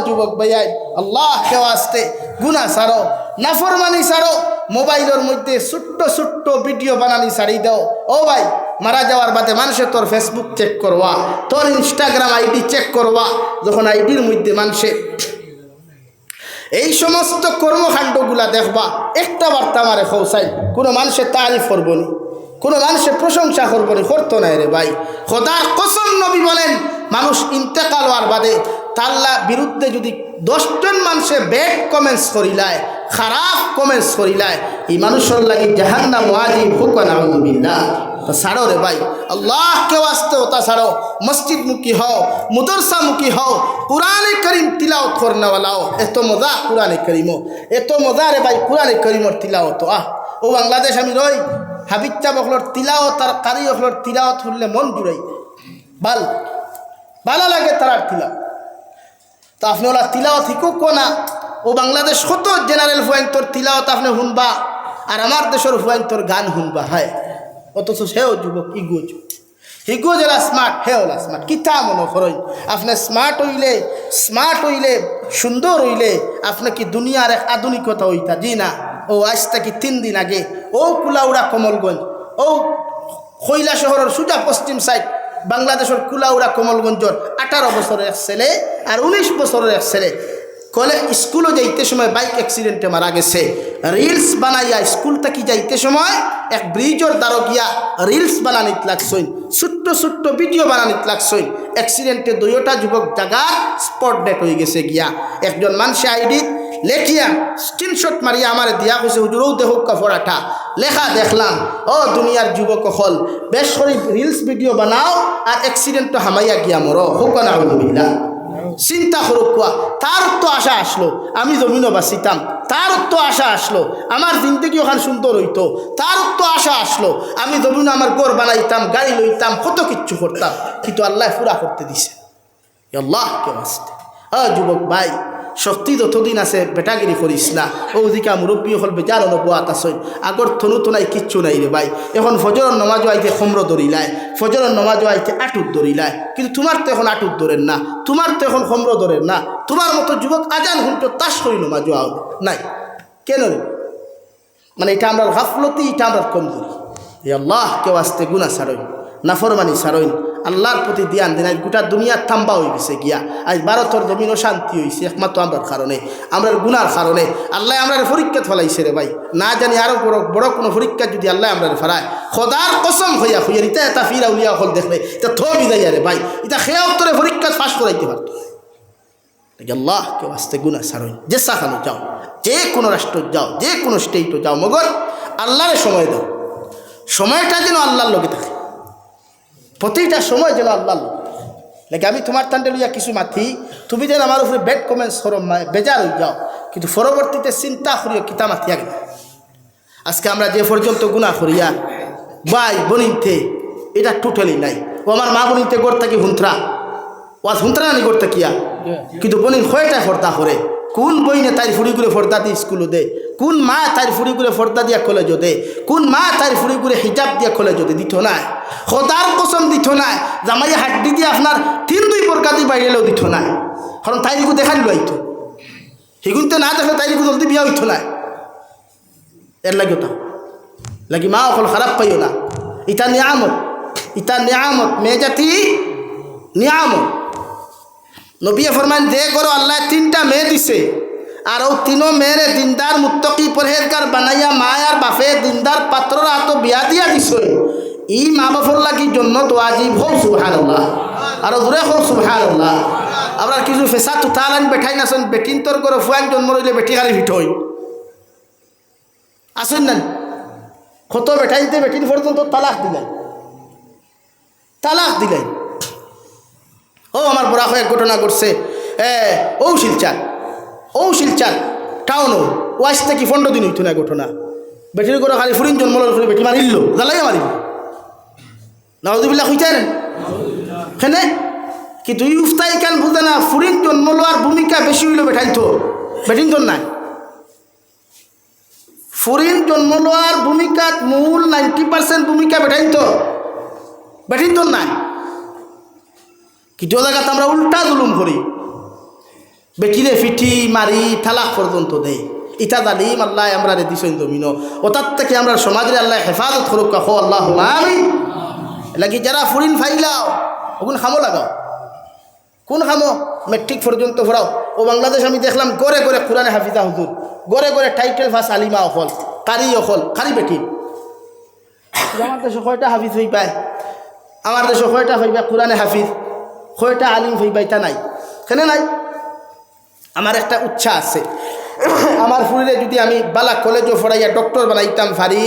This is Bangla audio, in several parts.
যুবক ভাইয়াই আল্লাহ কেউ আসতে গুনাহ ছাড়ো, নাফরমানি ছাড়ো, মোবাইলের মধ্যে ছোট্ট ছোট্ট ভিডিও বানানি ছাড়ি দাও। ও ভাই, মারা যাওয়ার বাদে মানুষে তোর ফেসবুক চেক করবা, তোর ইনস্টাগ্রাম আইডি চেক করবা, যখন আইডির মধ্যে মানুষে এই সমস্ত কর্মকাণ্ডগুলা দেখবা, একটা বার্তা আমারে খৌসাই, কোনো মানুষের তারিফ করবো নি, কোনো মানুষের প্রশংসা করবো নি, করতো নাই রে ভাই। খোদার কসম নবী বলেন, মানুষ ইন্তেকাল হওয়ার বাদে তাল্লা বিরুদ্ধে যদি 10 জন মানুষে ব্যাড কমেন্টস করিলায়, খারাপ কমেন্টস করিলায়, এই মানুষের লাগি জাহান্নাম ওয়াজিব হুকুম নাউযুবিল্লাহ। তো ছাড়ো রে ভাই, আল্লাহকে ওয়াস্তে ওটা ছাড়ো, মসজিদ মুখী হও, মুদরসা মুখী হও, কুরআনে করিম তিলাওয়াত করনেওয়ালাও। এত মজা কুরআনে করিমও, এত মজা রে ভাই কুরআনে করিমর তিলাওয়াত। ও বাংলাদেশ আমি রই, হাবিচ্চা বকলর তিলাওয়াত আর কারি বকলর তিলাওয়াত শুনলে মন জুড়াই ভালো লাগে তার তিলাওয়াত। তো আপনি ওলা তিলাওয়াত শিকুক না, ও বাংলাদেশ কত জেনারেল ফুয়াইন্তর তিলাওয়াত আপনি শুনবা, আর আমার দেশের ফুয়াইন্তর গান শুনবা। হায়, অথচ সেও যুবক ইগো হিগো যেলা স্মার্ট, হে ওলা স্মার্ট। কিতা মনে করেন আপনি স্মার্ট হইলে সুন্দর হইলে আপনি কি দুনিয়ার এক আধুনিকতা হইতা? জি না। ও আজ থেকে 3 দিন আগে ও কুলাউড়া কমলগঞ্জ, ও কৈলা শহরের সোজা পশ্চিম সাইড বাংলাদেশের কুলাউড়া কমলগঞ্জর 18 বছরের এক ছেলে আর 19 বছরের এক ছেলে স্কুলে যাইতে সময় বাইক অ্যাক্সিডেন্টে মারা গেছে। রিলস বানাইয়া স্কুল থেকে যাইতে সময় এক ব্রিজের দ্বারা গিয়া রিলস বানানিত লাগছইন, ছোট্ট ছোট্ট ভিডিও বানানিত লাগছইন। অ্যাক্সিডেন্টে 2টা যুবক জায়গা স্পট ডেট হয়ে গেছে গিয়া। একজন মানুষে আইডি লেখিয়া স্ক্রিনশট মারিয়া আমার দিয়া কইছে, হুজুরও দেখুক কাপড়াটা লেখা দেখলাম, ও দুনিয়ার যুবক হল বেশ করে রিলস ভিডিও বানাও আর অ্যাক্সিডেন্ট হামাইয়া গিয়া মরো, হুকুম নাউযুবিল্লাহ। চিন্তা করুক, তার তো আশা আসলো আমি জমিনও বাঁচিতাম, তার তো আশা আসলো আমার জিন্দগি ওখানে সুন্দর হইতো, তার তো আশা আসলো আমি জমিনও আমার ঘর বানাইতাম, গাড়ি লইতাম, কত কিচ্ছু করতাম, কিন্তু আল্লাহ পুরা করতে দিছে। আল্লাহ কে বাঁচতে। যুবক ভাই, শক্তি যতদিন আছে বেটাগিরি করিস না। ও দিকা মুরব্বী হল বেজার অনুবাত আসই, আগর থনু তো নাই কিচ্ছু নাই রে ভাই। এখন ফজরের নমাজও আইতে খমর ধরিলায়, ফজরের নমাজও আইতে আটুত ধরিলায়, কিন্তু তোমার তো এখন আটুত ধরেন না, তোমার তো এখন খমর ধরেন না। তোমার মতো যুবক আজান হুন্টো তাস করি নমাজও আও নাই কেন রে? মানে এটা আমরা গাফলতি, এটা আমরা কমজোরি। আল্লাহ কেউ আসতে গুণা ছাড়ইন, নাফরমানি ছাড়ইন, আল্লাহর প্রতি ধ্যান দিন। আজ গোটা দুনিয়ার থাম্বা হয়ে গেছে গিয়া, আজ ভারতের জমিনও শান্তি হয়েছে একমাত্র আমরার কারণে, আমরার গুনার কারণে। আল্লাহ আমরার পরীক্ষা ফলাইছে রে ভাই, না জানি আরো বড় কোনো পরীক্ষা যদি আল্লাহ আমরার ফেরায়, খোদার কসম হইয়া হইয়া ইতা এটা ফিরা উলিয়া হল দেখলে এটা থ বিদায় রে ভাই, এটা খেয়ে উত্তরে পরীক্ষা পাশ করাইতে পারত। আল্লাহ কেউ আসতে গুণা ছাড়ইন, যে সাখানো যাও, যে কোনো রাষ্ট্র যাও, যে কোনো স্টেটও যাও, মগর আল্লাহরে সময় দাও, সময়টা যেন আল্লাহর লগে থাকে, প্রতিটা সময় যেন আল্লাহর লোক লাগে। আমি তোমার তান্ডে লইয়া কিছু মাথি, তুমি যেন আমার উপরে ব্যাড কমেন্টস করো, বেজার হয়ে যাও, কিন্তু পরবর্তীতে চিন্তা করিও কিতা মাথি আগে। আজকে আমরা যে পর্যন্ত গুণা করিয়া ভাই বনিতে, এটা টোটালি নাই। ও আমার মা বনিতে গড় থাকি হুন্ত্রা, ও আজ হুন্ত্রা নানি গড় থাকিয়া, কিন্তু বনিন কয়টা ফর্দা করে, কোন বইনে তাই ফুড়ি করে ফর্দা দিয়ে স্কুলে দে, কোন মা তাই ফুড়ি করে ফর্দা দিয়া কলেজও দে, কোন মা তাই ফুড়ি করে হিজাব দিয়া কলেজও দে, দিত না। খোদার কসম দিত না, জামাইয়া হাড্ডি দিয়ে আপনার 3-2 বরকা দিয়ে বাইরেও দিত না, কারণ তাইরিকু দেখাই লইতো, সেগুনতে না দেখলে তাইরিকু জলদি বিয়া হইত না। এর লাগে ওটা লাগি মা অকল খারাপ পাইও না, ইটা নিয়ামত, ইটা নিয়ামত, মেয়ে জাতি নিয়ামত। নবিয়ে ফরমান যে করো আল্লাহ 3টা মেয়ে দিছে, আর ও 3 মেয়েরে দিনদার মুত্তকি পরহেজগার বানাইয়া মায়ার বাপে দিনদার পাত্রর হাত বিয়া দিয়া দিছে, ই মা বাপর লাগি জন্য তো আজিব হোক সুবহানাল্লাহ, আর জোরে হোক সুবহানাল্লাহ। আমরা কিছু ফেসা তুতালান বেঠাই নাছেন, বেটিন তোর করে ফুয়ান জন্ম রইলে বেটি খালি ভিট হই আসেন না, কত বেঠাইতে বেটিন পর্যন্ত তালাক দিলাই। ও আমার বড় এক ঘটনা ঘটছে, ও শিলচার টাউনও, ও আজ থেকে 15 দিন হইতো না ঘটনা। বেটির করে খালি ফুরিন জন্ম করে বেটি মারিল, জ্বালাই মারিল, নাউযুবিল্লাহ হইতেন হেনে। কিন্তু ইউফতাই কেন বুঝে না, ফুরিন জন্ম লওয়ার ভূমিকা বেশি হইল বেঠাইতো, বেটিন জন নাই। ফুরিন জন্ম লওয়ার ভূমিকাত মূল 90% ভূমিকা বেঠাইতো, বেটিন জন নাই। কিন্তু জায়গাতে আমরা উল্টা জুলুম করি, বেটিরে ফিটি মারি তালাক পর্যন্ত দেয়। ইটা জালিম আল্লাহ আমরা রে দিছেন জমিন, ওটার থেকে আমরা সমাজের আল্লাহ হেফাজত করুক। কাহো আল্লাহ আমিন। লাগি যারা ফুরিন ফাইলাও ওগুন খামো লাগাও, কোন খামো মেট্রিক পর্যন্ত পড়াও। ও বাংলাদেশ আমি দেখলাম গড়ে গড়ে কোরআনে হাফিজা হুজুর, গড়ে গড়ে টাইটেল ফাস আলিমা অকল, কারি অকল, কারি বেটি। আমার দেশে কয়টা হাফিজ হই পায়, আমার দেশে কয়টা হইবা কোরআনে হাফিজ, কয়টা আলিম হইবা, এটা নাই। কেন নাই? আমার একটা উচ্ছা আছে, আমার ফুরিলে যদি আমি বালা কলেজও পড়াইয়া ডক্টর বানাইতাম পারি,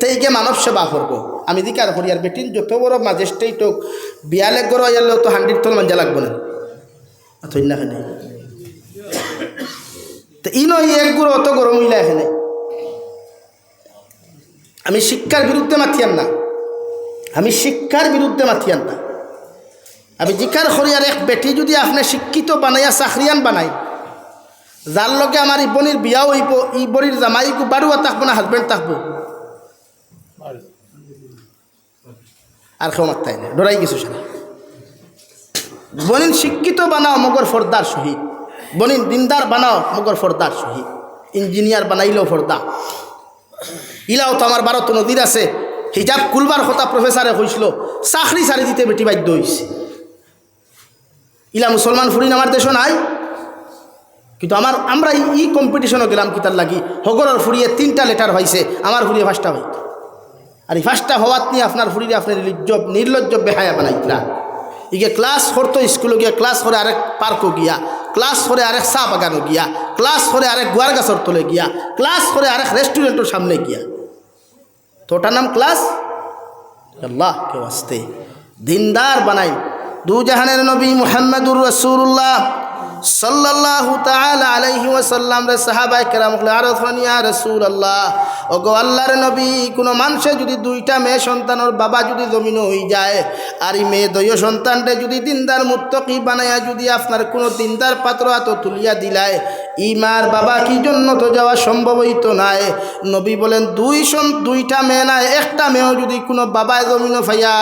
তেইকে মানব সেবা করবো আমি দিকার করি। আর বেটিন যত বড় ম্যাজিস্ট্রেট হোক বিয়ালে গড় আইলেও তো 100 তল মাঞ্জা লাগবো না, না এখানে তো ই নয় এক গুঁড়ো অত গরম হইলা এখানে। আমি শিক্ষার বিরুদ্ধে মাথিয়ান না, আমি শিক্ষার বিরুদ্ধে মাথিয়ান না। আমি জিকার করি আর এক বেটি যদি আপনি শিক্ষিত বানাইয়া চাকরিয়ান বানাই, যার লগে আমার ইবনির বিয়াও হইব, ইবনির জামাইকো বাড়ুয়া থাকবো না হাজবেন্ড থাকবো, আর কেউ মাত্রাই না, ডরাই গেছো সারা। বনিন শিক্ষিত বানাও মগর ফর্দার শহীদ, বনিন দিনদার বানাও মগর ফর্দার শহীদ। ইঞ্জিনিয়ার বানাইলেও ফর্দা। ইলাও তো আমার 12 নদীর আছে, হিজাব কুলবার কথা প্রফেসরে কইছিল, চাকরি ছাড়ি দিতে বেটি বাধ্য হয়েছে। ইলা মুসলমান ফুরিন আমার দেশও নাই, কিন্তু আমরা ই কম্পিটিশনও গেলাম কিতার লাগি। হগরের ফুরিয়ে 3টা লেটার হয়েছে, আমার ফুরিয়ে 5টা হইত। আর এই 5টা হওয়াত নিয়ে আপনার ফুরিয়ে আপনার নির্লজ্জ বেহায়া বানাইতরা। ইগে ক্লাস করতো স্কুলে গিয়া, ক্লাস করে আরেক পার্কও গিয়া, ক্লাস করে আরেক চা বাগানও গিয়া, ক্লাস করে আরেক গুয়ার গাছর তলে গিয়া, ক্লাস করে আরেক রেস্টুরেন্টের সামনে গিয়া। তো ওটার নাম ক্লাস? আল্লাহ কেউ আসতে দিনদার বানাই। দু জাহানের নবী মুহাম্মদুর রাসূলুল্লাহ সাল্লাল্লাহু তাআলা আলাইহি ওয়াসাল্লাম রে সাহাবায়ে কেরাম বলে, আরজ ইয়া রাসূলুল্লাহ, ওগো আল্লাহর নবী, কোনো মানুষে যদি 2টা মেয়ে সন্তানের বাবা যদি জমিন হয়ে যায়, আর এই মেয়ে দয় সন্তানটা যদি দিনদার মুত্তাকি বানায়া যদি আপনার কোনো দিনদার পাত্র হাত তুলিয়া দিলায়, ইমার বাবা কি জন্য তো যাওয়া সম্ভব হইতো নাই। নবী বলেন 2টা মেয়ে নাই, একটা মেয়েও যদি কোনো বাবায় জমিন ফাইয়া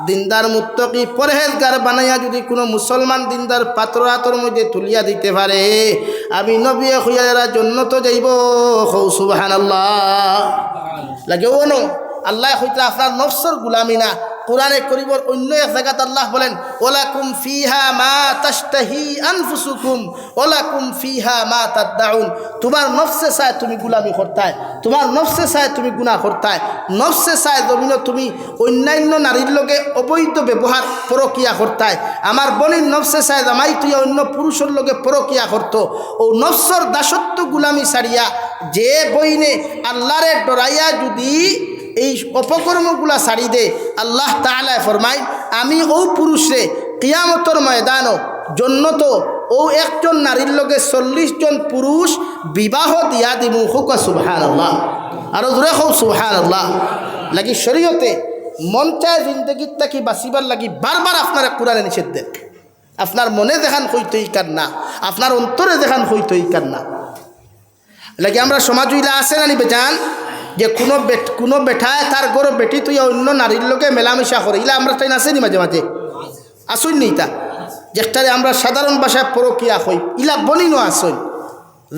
দিনদার মুত্তাকি পরহেজগার বানাইয়া যদি কোনো মুসলমান দিনদার পাত্র হাতর মধ্যে তুলিয়া দিতে পারে, আমি নবী হইয়ারা জন্য তো যাইব। সুবহানাল্লাহ লাগে ও নো আল্লাহ হইতে আপনার নফসর গুলামি না। কোরআনে করিবর অন্য এক জায়গাত আল্লাহ বলেন, ওয়ালাকুম ফিহা মা তাশতাহি আনফুসুকুম ওয়ালাকুম ফিহা মা তাদউন। তোমার নফসে চায় তুমি গুলামি করতায়, তোমার নফসে চায় তুমি গুনাহ করতায়, নফসে চায় জমিন তুমি অন্যান্য নারীর লগে অবৈধ ব্যবহার পরকিয়া করতায়। আমার বনির নফসে চায় জামাই তুই অন্য পুরুষের লগে পরকিয়া করতো। ও নফসর দাসত্ব গুলামি ছাড়িয়া যে বইনে আল্লাহরে ডরাইয়া যদি এই অপকর্মগুলা ছাড়ি দে, আল্লাহ তাআলা ফরমায় আমি ও পুরুষে কিয়ামতের ময়দানও জন্নত ও একজন নারীর লগে 40 জন পুরুষ বিবাহ দিয়া দিমু। হুক সুবহানাল্লাহ, আর জোরে হোক সুবহানাল্লাহ। লাগি শরীয়তে মন চায় জিন্দগির থাকি বাঁচিবার লাগি বারবার আপনারা কোরআনে নিষেধ দেন। আপনার মনে দেখান হইতই কার না, আপনার অন্তরে দেখান হইতই কার না। লাগি আমরা সমাজ হইলা আছে না নিবে জান যে কোনো বেঠায় তার গরো বেটি তুই অন্য নারীর লোকে মেলামেশা করে, ইলা আমরা তাই নাচেনি মাঝে মাঝে আসুন নি তা যেটারে আমরা সাধারণ ভাষায় পরকিয়া হই, ইলা বনিনো আসুন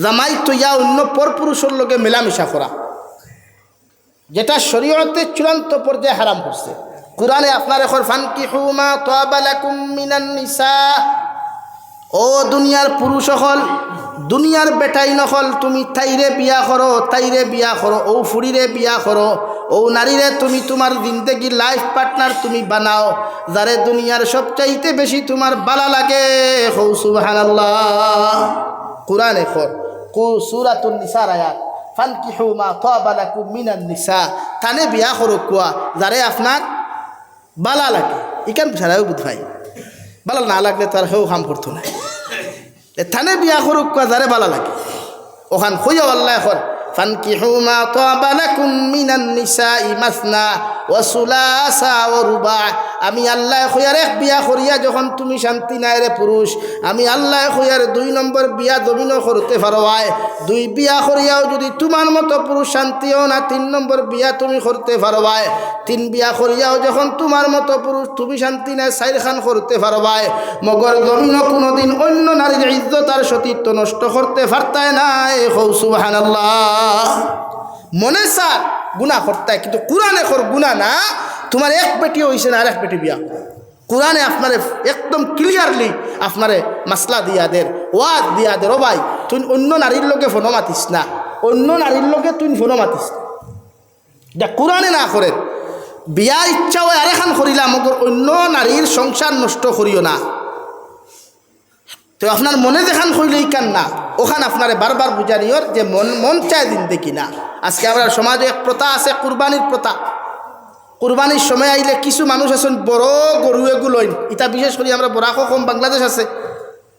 জামাই তুইয়া অন্য পরপুরুষের লোকে মেলামেশা করা, যেটা শরীয়তে চূড়ান্ত পর্যায়ে হারাম করছে। কোরআনে আপনার এখন ফানকিহু মা তাবা লাকুম মিনান নিসা, ও দুনিয়ার পুরুষ হল, দুনিয়ার বেটাই নকল, তুমি তাইরে বিয়া করো, তাইরে বিয়া করো, ও ফুরিরে বিয়া করো, ও নারীরে তুমি তোমার জিন্দেগির লাইফ পার্টনার তুমি বানাও, যারে দুনিয়ার সবচাইতে বেশি তোমার বালা লাগে। হৌ সুবহানাল্লাহ। কোরআনে সূরাতুন নিসার আয়াত, ফানকিহু মা তাবা লাকুম মিনান নিসা, তানে বিয়া করো কোয়া যারে আপনার বালা লাগে। ইকান ছাড়াও বুধ ভাই বালা না লাগলে তার হেউ কাম করতো না, থানে বিয়া করুক কোয়া যারে বালা লাগে। ওখান খুঁজো আল্লাহ এখন ফানকিহু মা তাবা লাকুম মিনান নিসাই মাসনা ওয়া সুলাসা ওয়া রুবা। আমি আল্লাহ খয়ার এক বিয়া করিয়া যখন তুমি শান্তি নাই রে পুরুষ, আমি আল্লাহ খয়ার 2 নম্বর বিয়া দমিনও করতে পারবাই। 2 বিয়া করিয়াও যদি তোমার মতো পুরুষ শান্তিও না, 3 নম্বর বিয়া তুমি করতে পারবাই। 3 বিয়া করিয়াও যখন তোমার মতো পুরুষ তুমি শান্তি নাই 4 খান করতে পারবাই। মগর জমিনও কোনোদিন অন্য নারীর ইজ্জত আর সতীত্ব নষ্ট করতে পারতায় নাই। সুবহানাল্লাহ। মনে স্যার গুনাহ করতায়, কিন্তু কোরআনে কর গুনাহ না। তোমার এক বেটি হইছে না আর এক বেটি বিয়া, কোরআনে আপনারে একদম ক্লিয়ারলি আপনারে মাসলা দিয়া দের, ওয়াজ দিয়া দের, ও ভাই তুই অন্য নারীর লোকে ফোনো মাতিস না, অন্য নারীর লোকে তুই ফোনো মাতিস না। যা কোরআনে না করে বিয়া ইচ্ছা হয় আরেখান করিলাম, মগর অন্য নারীর সংসার নষ্ট করিও না। তো আপনার মনে যেখান হইলেই কান না, ওখান আপনারে বারবার বুঝানিওর যে মন চায় দিন দেখি না। আজকে আমরা সমাজে এক প্রথা আছে, কুরবানির প্রথা। কুরবানির সময় আইলে কিছু মানুষ আছেন বড় গরু এগুলো, এটা বিশেষ করে আমরা বরাকো কম বাংলাদেশ আছে,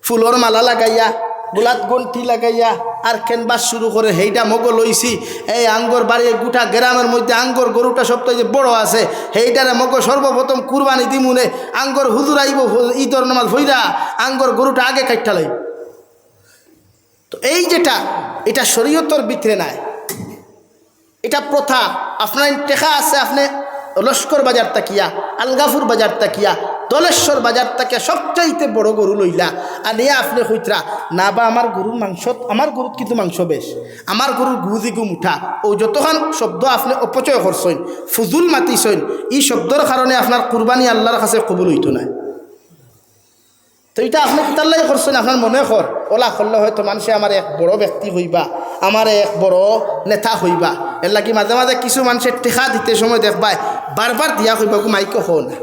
ফুলর মালা লাগাইয়া গোলাত গন্ঠি লাগাইয়া আর ক্যানভাস শুরু করে সেইটা মগো লইছি। এই আঙ্গর বাড়ি গোটা গ্রামের মধ্যে আঙ্গর গরুটা সবথেকে বড় আছে, সেইটারে মগো সর্বপ্রথম কুরবানি দিমুনে আঙ্গর হুজুর আইব ঈদর নামাজ ভইরা আঙ্গর গরুটা আগে কাটটা লই। তো এই যেটা এটা শরীয়তর ভিতরে নাই, এটা প্রথা। আপনার টেকা আছে, আপনি লস্কর বাজার তাকিয়া, আলগাফুর বাজার তাকিয়া, দলেশ্বর বাজার তাকিয়া সবচাইতে বড় গরু লইলা আর নিয়ে আপনি কইতরা না বা আমার গরুর মাংস, আমার গরুর কিন্তু মাংস বেশ, আমার গরুর গুদিগু মুঠা, ও যতক্ষণ শব্দ আপনি অপচয় করছেন, ফুজুল মাতিছেন, এই শব্দর কারণে আপনার কুরবানি আল্লাহর কাছে কবুল হইতো না। তো এটা আপনি কোথায় করছেন, আপনার মনে কর ওলা করলে হয়তো মানুষে আমার এক বড় ব্যক্তি হইবা, আমার এক বড় নেতা হইবা। এর লাগি মাঝে মাঝে কিছু মানুষের টেকা দিতে সময় দেখবাই বারবার দিয়া হইবা গো মাইকে হো না,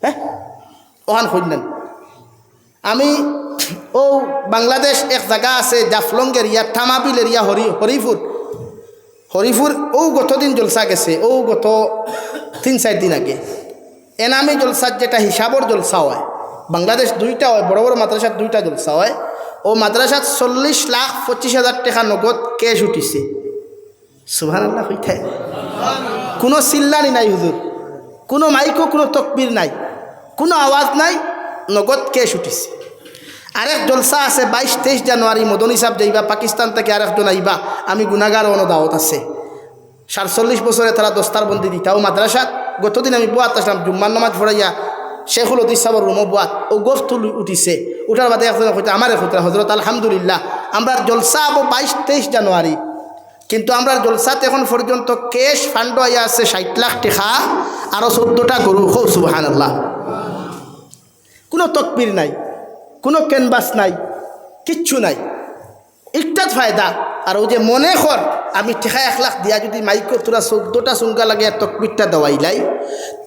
হ্যাঁ ওখান হইলেন। আমি ও বাংলাদেশ এক জায়গা আছে জাফলং এরিয়া, থামাবিল এরিয়া, হরিপুর ও গতদিন জলসা গেছে, ও গত 3-4 দিন আগে এনামি জলসার যেটা হিসাবর জলসা হয়, বাংলাদেশ 2টা হয়, বড় বড় মাদ্রাসার 2টা জলসা হয়। ও মাদ্রাসাত 40,25,000 টাকা নগদ ক্যাশ উঠিছে। সুবহানাল্লাহ হইতে কোনো চিল্লানি নাই হুজুর, কোনো মাইকো, কোনো তকবির নাই, কোনো আওয়াজ নাই, নগদ ক্যাশ উঠিছে। আরেক জলসা আছে 22-23 জানুয়ারি, মদনী সাহেব যাইবা, পাকিস্তান থেকে আরেকজন আইবা, আমি গুনাগার দাওয়াত আছে। 47 বছরে তারা দস্তারবন্দি দিতাও মাদ্রাসাত। গতদিন আমি বুয়াত আসলাম, জুম্মার নামাজ পড়াইয়া শেখুল হদিস সাহেবের রুমো বুয়াত, ও গোফ উঠিছে। উঠার বাদে একজন হইতে আমার হইতে হজরত আলহামদুলিল্লাহ আমরা জলসা আবো 22-23 জানুয়ারি, কিন্তু আমরা জলসাত এখন পর্যন্ত ক্যাশ ফান্ড আইয়া আছে 60 লাখ টাকা, আরও 14টা গরু। হো সুবহানাল্লাহ। কোনো তকবির নাই, কোনো ক্যানভাস নাই, কিচ্ছু নাই, একটাত ফায়দা। আর ও যে মনে কর আমি ঠেকা 1 লাখ দিয়া যদি মাইকো তোরা 14টা সুঙ্গা লাগে তকবিরটা দেওয়াইলাই,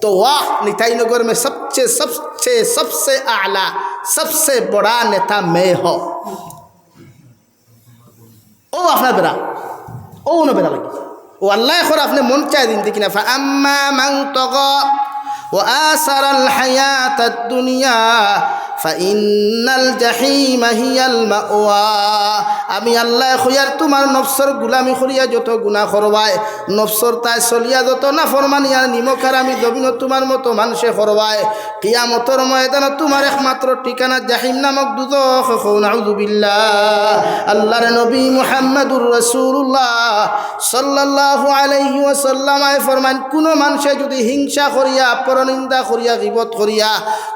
তো वाह निताईनगर में सबसे आला सबसे बड़ा नेता मैं हो। ও আপনার বেড়া, ও না বেড়া লাগে, ও আল্লাহ এখন আপনি মন চাই দিন দেখি না। ফাআম্মা মান তাগা ওয়া আসারাল হায়াতাদ দুনিয়া ফাইন্নাল জাহিমা হিয়াল মাওয়া। আমি আল্লাহ খয়ার তোমার নফসর গুলামি করিয়া যত গুনাহ করবায়, নফসর তাই চলিয়া যত না ফরমানি আর নিমখার আমি জমিন তোমার মতো মানুষে করবায়, কিয়ামতের ময়দানে তোমার একমাত্র ঠিকানা জাহিম নামক দুজখ। নাউযু বিল্লাহ। আল্লাহর নবী মুহাম্মদুর রাসূলুল্লাহ সাল্লাল্লাহু আলাইহি ওয়াসাল্লাম ফরমান, কোন মানুষে যদি হিংসা করিয়া, পরনিন্দা করিয়া, গীবত করিয়া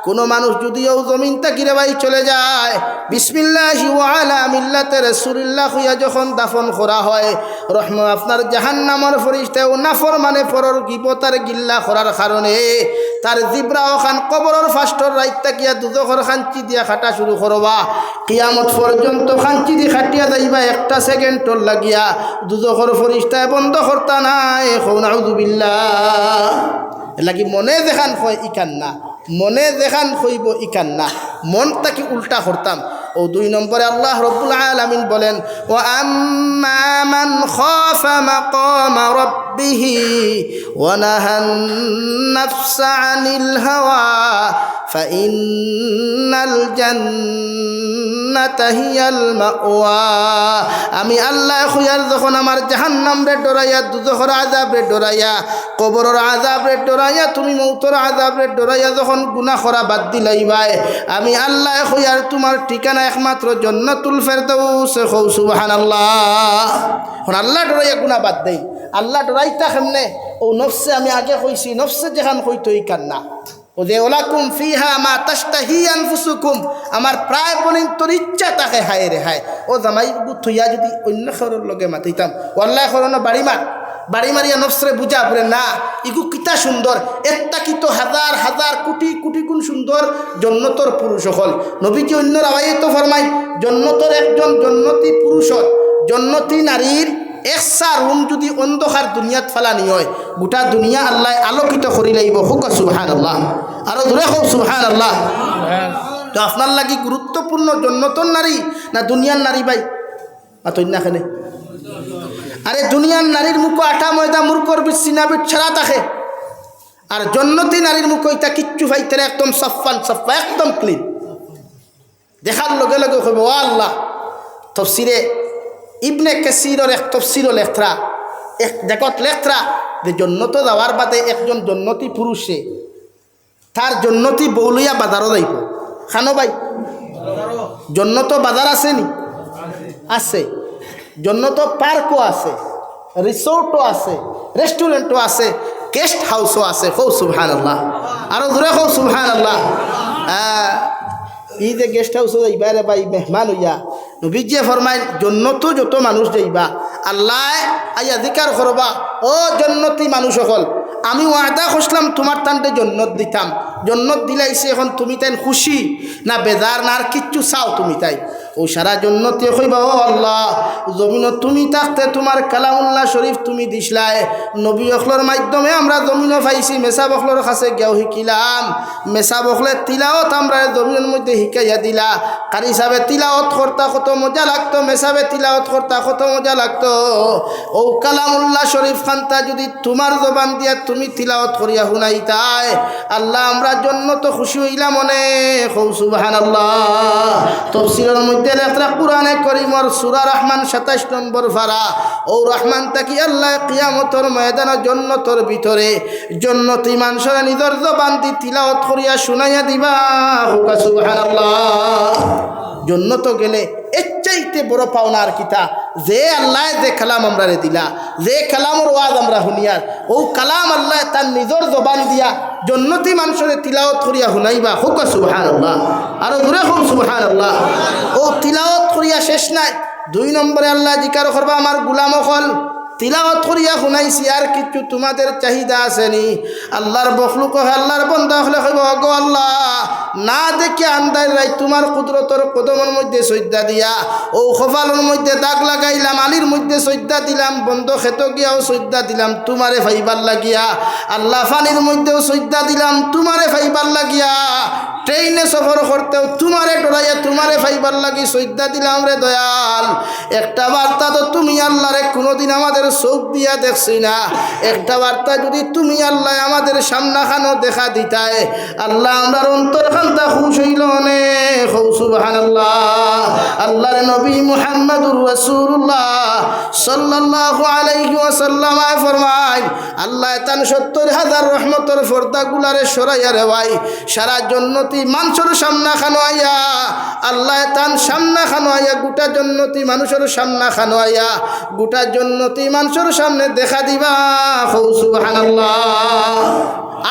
কোন মানুষ যদিও জমিন তাকিরে ভাই চলে যায়, বিসমিল্লাহি ওয়া আলা মিল্লাতি রাসূলিল্লাহ হইয়া যখন দাফন করা হয়, রহমত আপনার জাহান্নামের ফেরেশতাও নাফরমানে পরর গীবত আর গিল্লা করার কারণে তার জিবরা ওখান কবরের ফাস্টর রাইত তাকিয়া দুজখর খাঞ্চি দিয়া খাটা শুরু করবা। কিয়ামত পর্যন্ত খাঞ্চি দিয়ে খাটিয়া যাইবা, 1টা সেকেন্ডর লাগিয়া দুজখর ফেরেশতায় বন্ধ করতা নাই। নাউযু বিল্লাহ। লাগি মনে দেখান হয় ইকান না, মনে দেখান হইব ইকান না, মনটাকে উল্টা করতাম। ও 2 নম্বরে আল্লাহ রব্বুল আলামিন বলেন, ওয়া আম্মা মান খাফা মাকামা রাব্বিহি ওয়া নাহান নাফসা আনিল হাওয়া ফাইন্নাল জান্নাতা তাহিয়াল মাওয়া। আমি আল্লাহ খুয়ার যখন আমার জাহান্নাম রে ডরাইয়া, দুজখর আযাব রে ডরাইয়া, কবরের আযাব রে ডরাইয়া, তুমি মৌতর আযাব রে ডরাইয়া যখন গুনাহ করা বাদ দিলাইবাই, আমি আল্লাহ খুয়ার তোমার ঠিকানা একমাত্র জান্নাতুল ফেরদাউস। কও সুবহানাল্লাহ। এখন আল্লাহ ডরাইয়া গুনাহ বাদ দেই। আল্লাহ ডরাইতা কেমনে? ও নফসে আমি আগে কইছি, নফসে যেখান কইতো এই কান্না ও যে ওলাকুম ফিহা মা তাশতাহি আনফুসুকুম, আমার প্রায় বলিন তোর ইচ্ছা তাকে হায় রে হায়। ও জামাই থইয়া যদি অন্য খরর লগে মাতিতাম, ওয়াল্লাহ খরনো বাড়ি মারিয়া নফসরে বুঝা পড়ে না ইগু কিতা সুন্দর, একটা কি তো হাজার হাজার কোটি কোটি গুণ সুন্দর জন্নতর পুরুষ হল। নবীজি অন্য রাওয়ায়ে তো ফরমাই, জন্নতর একজন জন্নতি পুরুষ, জন্নতি নারীর একসা রুম যদি অন্ধকার দুনিয়াত ফালানি হয়, গোটা দুনিয়া আল্লাহ আলোকিত করি লাইব। হুক সুবহানাল্লাহ, আরো ধরে হোক সুবহানাল্লাহ। তো আপনার লাগি গুরুত্বপূর্ণ জন্নতর নারী না দুনিয়ার নারী? ভাই মাতন্যাখানে আরে দুনিয়ার নারীর মুখ আটা ময়দা মূর্খর বিচ্ছিন্নাবিট ছাড়া থাকে, আর জন্নতি নারীর মুখ ইটা কিচ্ছু ভাইতে একদম সফান সফা, একদম ক্লিন। দেখার লগে লগে কইব ও আল্লাহ। তফসিরে ইবনে কাসিরের এক তফসির লেখরা, এক জায়গাত লেখরা যে জন্নত যাওয়ার বাদে একজন জন্নতি পুরুষে তার জন্নতি বৌলিয়া বাজারও যাইব। খানো ভাই জন্নত বাজার আছে নি? আছে। জন্নত পার্কও আছে, রিসোর্টও আছে, রেস্টুরেন্টও আছে, গেস্ট হাউসও আছে। কও সুবহানাল্লাহ, আরো দূরে কও সুবহানাল্লাহ। এই যে গেস্ট হাউসও যাইবা রে ভাই মেহমান হইয়া, নবীজি ফরমাইল জন্নত যত মানুষ যাইবা আল্লাহ আইয়া জিকার করবা, ও জন্নতি মানুষ সকল আমি ওয়াদা করলাম তোমার টানতে জন্নত দিতাম। জন্নত দিলাইছে, এখন তুমি তাই খুশি না বেজার না আর কিচ্ছু চাও তুমি তাই? ও সারা জন্নতে কইবা ও আল্লাহ জমিন তুমি থাকতে তোমার কালামুল্লাহ শরীফ তুমি দিসলাই, নবী অখলর মাধ্যমে আমরা জমিনও পাইছি, মেসা বখলর কাছে গেও শিকিলাম, মেসা বখলের তিলাওত আমরা জমিনের মধ্যে শিকাইয়া দিলা। কারি সাহেবে তিলাওত করতা কত মজা লাগতো, মেসাবে তিলাওত করতা কত মজা লাগতো। ও কালামুল্লাহ শরীফ খান্তা যদি তোমার জবান দিয়া তুমি তিলাওত করিয়া শুনাইতাই, আল্লাহ আমরা জন্নত খুশি হইলাম অনেক। কও সুবহানাল্লাহ। তাফসীরের মধ্যে লেখা কুরআনে কারীমের সূরা রহমান 27 নম্বর পারা, ও রহমান তাকি আল্লাহ কিয়ামতের ময়দানে জন্নতর ভিতরে জন্নতি মানুষের নিজের জবান দি তিলাওত করিয়া শুনাইয়া দিবা। হুকা সুবহানাল্লাহ। জন্নত গেলে এর চাইতে বড় পাওনা আর কিতা? যে আল্লাহ যে কালাম আমরা দিলা, যে কালামর ওয়াজ আমরা শুনিয়ার, ও কালাম আল্লাহ তার নিজের জবান দিয়া জন্নতি মানুষের তিলাওত করিয়া শুনাইবা। হুক সুবহানাল্লাহ, আরো দূরে হোক সুবহানাল্লাহ। ও তিলাওত করিয়া শেষ নাই, 2 নম্বরে আল্লাহ জিকার করবা আমার গুলাম হল তিলাওয়াত করিয়া শুনাইছি আর কিছু তোমাদের চাহিদা আসেনি? আল্লাহর বখলুক আল্লাহর বন্দা হলে কইব গো আল্লাহ না দেখে আন্দার রাই তোমার কুদরতর কদমের মধ্যে সজ্জা দিয়া, ও খফালের মধ্যে দাগ লাগাইলাম, আলির মধ্যে সজ্জা দিলাম, বন্ধ খেত গিয়াও সজ্জা দিলাম তোমারে ফাইবার লাগিয়া, আল্লাহ ফানির মধ্যেও সজ্জা দিলাম তোমারে ফাইবার লাগিয়া, ট্রেনে সফর করতেও তোমারে ডরাইয়া তোমারে ফাইবার লাগি সজ্জা দিলাম রে দয়াল। একটা বার্তা তো তুমি আল্লাহরে কোনোদিন আমাদের চোখ দিয়া দেখছি না, একটা বার্তা যদি তুমি আল্লাহ আমাদের সামনাখানো দেখা দিতায়, আল্লাহ আমার অন্তরখানটা খুশ হইল অনেক। সুবহানাল্লাহ। আল্লাহর নবী মুহাম্মদুর রাসূলুল্লাহ সাল্লাল্লাহু আলাইহি ওয়াসাল্লাম ফরমায়, আল্লাহ তান 70,000 রহমতের পর্দাগুলারে সরাইয়া রে ভাই সারা জন্নতি মানুষের সামনাখানো আইয়া, আল্লাহ তান সামনাখানো আইয়া গোটা জন্নতি মানুষের সামনাখানো আইয়া গোটা জন্নতি মানুষের সামনে দেখা দিবা। সুবহানাল্লাহ।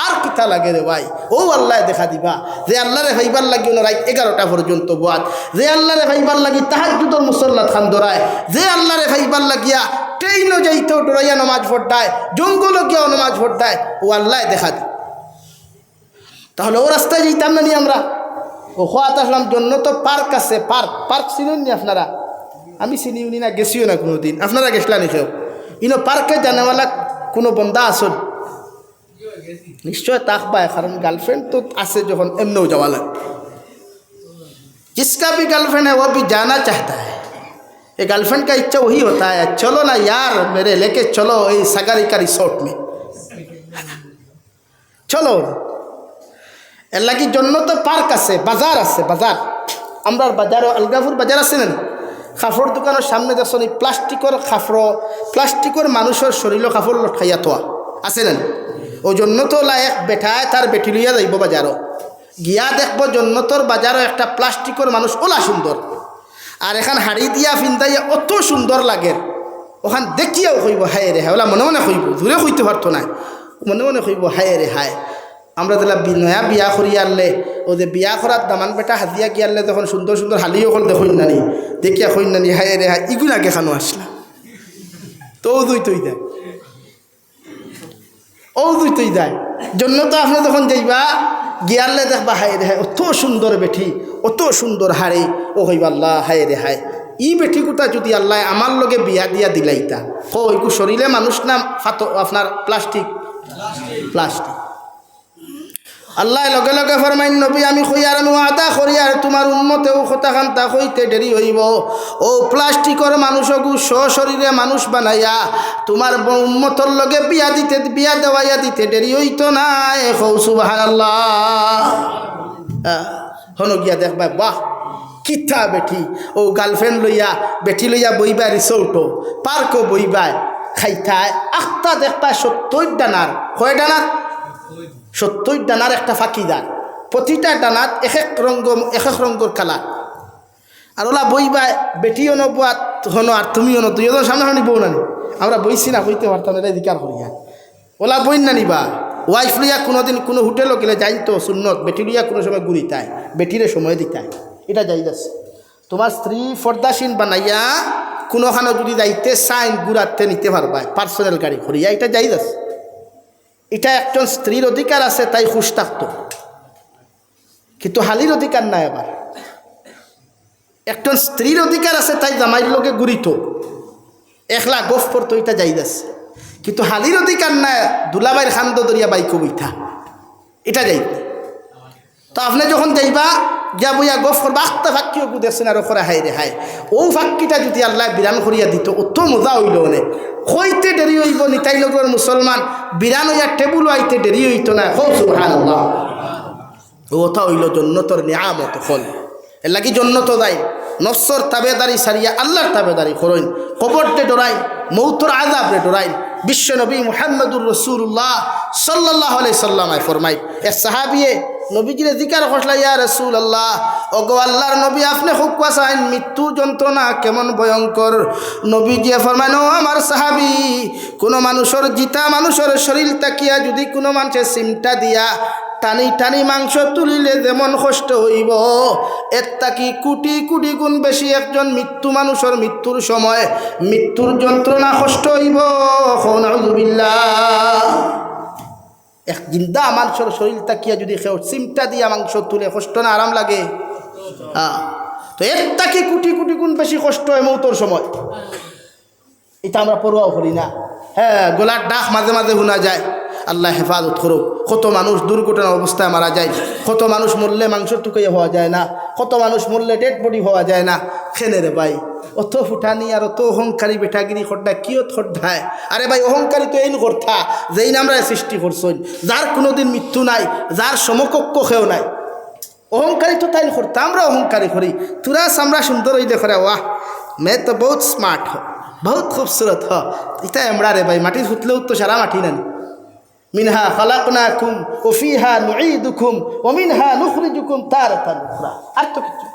আর কিতা লাগে রে ভাই? ও আল্লাহ দেখা দিবা যে আল্লাহরে ভাইবার লাগি রাত 11টা পর্যন্ত বাদ, যে আল্লাহরে ভাইবার লাগি তাহাজ্জুদের মুসল্লাত খান ধরায়, যে আল্লাহরে ভাইবার লাগিয়া ট্রেনও যাইতেও ডরাইয়া নামাজ পড়তায়, জঙ্গলও গিয়াও নামাজ পড়তায়, ও আল্লাহ দেখা দি। তাহলে ও রাস্তায় যেতাম না নি আমরা? ও খোয়াত আসলাম জন্য তো পার্ক আছে, পার্ক চিনুন নি আপনারা? আমি চিনিও নি না, গেছিও না কোনো দিন। আপনারা গেছিলেন নি কেউ? ইনো পার্কে জানেওয়ালা কোনো বন্দা আসল নিশ্চয় তাকবায়, কারণ গার্লফ্রেন্ড তো আছে যখন এমনিও যাওয়া লাগে। जिसका भी गर्लफ्रेंड है वो भी जाना चाहता है, ये गर्लफ्रेंड का इच्छा वही होता है चलो ना यार मेरे लेके चलो ये सगारी का रिसोर्ट में चलो। এর লাগি জন্য তো পার্ক আছে, বাজার আছে, বাজার আমরা বাজারও আলগাপুর বাজার আছে না কাপড় দোকানের সামনে দেখছেন এই প্লাস্টিকের কাপড় প্লাস্টিকের মানুষের শরীরও কাপড় লটকাইয়া তোয়া আছে না ওই জন্য তো এক বেঠায় তার বেটি লইয়া যাইব বাজারও গিয়া দেখব জন্নতর বাজারও একটা প্লাস্টিকের মানুষ ওলা সুন্দর আর এখান হাড়ি দিয়া ফিন্দাইয়া অত সুন্দর লাগে ওখান দেখিয়াও কইব হায় রে হায় ওলা মনে মনে কইব দূরে কইতে পারতো না মনে মনে কইব হায় রে হায় আমরা তাহলে নয়া বিয়া করি আনলে ও যে বিয়া করার দামান বেটা হাতিয়া কি আনলে তখন সুন্দর সুন্দর হালিও কল দেখুন নানি দেখিয়া কইন নানি হায় রে হায় ইগুন আগে খানো আসলা তো দুই তুই দেয় ও দুই তুই দেয় জন্য তো আপনি তখন যাইবা গিয়ারলে দেখবা হায় রে হায় অত সুন্দর বেঠি অত সুন্দর হাড়ে ও হইবা আল্লাহ হায় রে হায় ই বেঠি কোটা যদি আল্লাহ আমার লগে বিয়া দিয়া দিলাইতা কইকু শরীরে মানুষ নাম ফাতো আপনার প্লাস্টিক প্লাস্টিক আল্লাহ লগে লগে ফরমাইন নবী আমি কইয়ার আমি ওয়াদা করি আর তোমার উম্মতেও কথাখান তা কইতে দেরি হইব ও প্লাস্টিকের মানুষকু শরীরে মানুষ বানাইয়া তোমার উম্মতর লগে বিয়া দেওয়াইয়া দিতে দেরি হইতো না কৌ সুবহানাল্লাহ হন গিয়া দেখবা বাহ কিথা বেঠি ও গার্লফ্রেন্ড লইয়া বেঠি লইয়া বইবা রিসোর্টও পার্কও বইবা খাইতায় আখতা দেখবা 70 ডানার কয় ডানার 70 ডানার একটা ফাঁকিদার প্রতিটা ডানাত এক এক রঙের কালার আর ওলা বইবা বেটিও নবাত হনো আর তুমিও ন তুইও তো সামনাসামনি বউ নানি আমরা বইছি না হইতে পারতাম এটা দিকার করিয়া ওলা বই না নিবা ওয়াইফ লইয়া কোনোদিন কোনো হোটেলও গেলে যাই তো সুন্নত বেটি লইয়া কোনো সময় ঘুরিতায় বেটিরে সময় দিতায় এটা যাই যাচ্ছে তোমার স্ত্রী ফর্দাসীন বানাইয়া কোনোখানে যদি যাইতে সাইন ঘুরাতে নিতে পারবা পার্সোনাল গাড়ি করিয়া এটা যাই যাচ্ছে এটা একজন স্ত্রীর অধিকার আছে তাই খুশ থাকত কিন্তু হালির অধিকার নাই আবার একজন স্ত্রীর অধিকার আছে তাই জামাইয়ের লোকে ঘুরিত একলা গোফ করতো এটা যাই যাচ্ছে কিন্তু হালির অধিকার নাই দুলাবাইয়ের খান্দ দরিয়া বাইকো বইথা এটা যাই তো আপনি যখন যাইবা গিয়া বইয়া গফ করবা আখতা ফাঁকিও দেখছেন আর ওখরা হাই রে হাই ও ফাঁকিটা যদি আল্লাহ বিরান করিয়া দিত অত মজা হইল মানে হইতে দেরি হইব নিতাই লগর মুসলমান বিরান হইয়া টেবুল আইতে দেরি হইত না হো সুবহানাল্লাহ ওটা হইল জন্নতর নিয়ামত ফল এর লাগি জন্নত দেয় নফসর তাবেদারি সারিয়া আল্লাহর তাবেদারি করইন কবরতে ডরাইন মৌতর আযাবরে ডরাইন বিশ্ব নবী মুহাম্মদুর রাসূলুল্লাহ সাল্লাল্লাহু আলাইহি সাল্লামায় ফরমাই এক সাহাবিয়ে নবীজিরে জিকার করলা ইয়া রাসূলুল্লাহ ওগো আল্লাহর নবী আপনি খুব কাছেন মৃত্যুর যন্ত্রণা কেমন ভয়ঙ্কর নবীজি ফরমানো আমার সাহাবী কোন মানুষের জিতা মানুষের শরীর তাকিয়া যদি কোনো মানুষের সিমটা দিয়া টানি টানি মাংস তুলিলে যেমন কষ্ট হইব এর তাকি কোটি কোটি গুণ বেশি একজন মৃত্যু মানুষের মৃত্যুর সময় মৃত্যুর যন্ত্রণা কষ্ট হইব নাউযুবিল্লাহ এক জিন্দা মানুষের শরীর তাকিয়া যদি কেউ সিমটা দিয়া মাংস তুলে কষ্ট না আরাম লাগে তো এর তাকি কোটি কোটি গুণ বেশি কষ্ট হয় মৌতর সময় এটা আমরা পরোয়াও করি না হ্যাঁ গলার ডাক মাঝে মাঝে শোনা যায় আল্লাহ হেফাজত করুক কত মানুষ দুর্ঘটনার অবস্থায় মারা যায় কত মানুষ মরলে মাংসর টুকাইয়া হওয়া যায় না কত মানুষ মরলে ডেড বডি হওয়া যায় না খেনে রে ভাই অত ফুটানি আর অত অহংকারী বেটাগিরি খড্ডা কিয়ত খড্ডায় আরে ভাই অহংকারী তো এই কথা যেই নামরা সৃষ্টি করছেন যার কোনোদিন মৃত্যু নাই যার সমকক্ষ খেও নাই অহংকারী তো তাই করতে আমরা অহংকারী করি তোরা আমরা সুন্দর হইলে করে ওয়াহ মে তো বহুত স্মার্ট হ বহুত খুবসুরত হ এটা এমরা রে ভাই মাটি ফুটলেও তো সারা মাটি নানি মিনহা খালাকনাকুম ওয়া ফিহা নুঈদুকুম ওয়া মিনহা নুখরিজুকুম তারাতান উখরা আর তো কিছু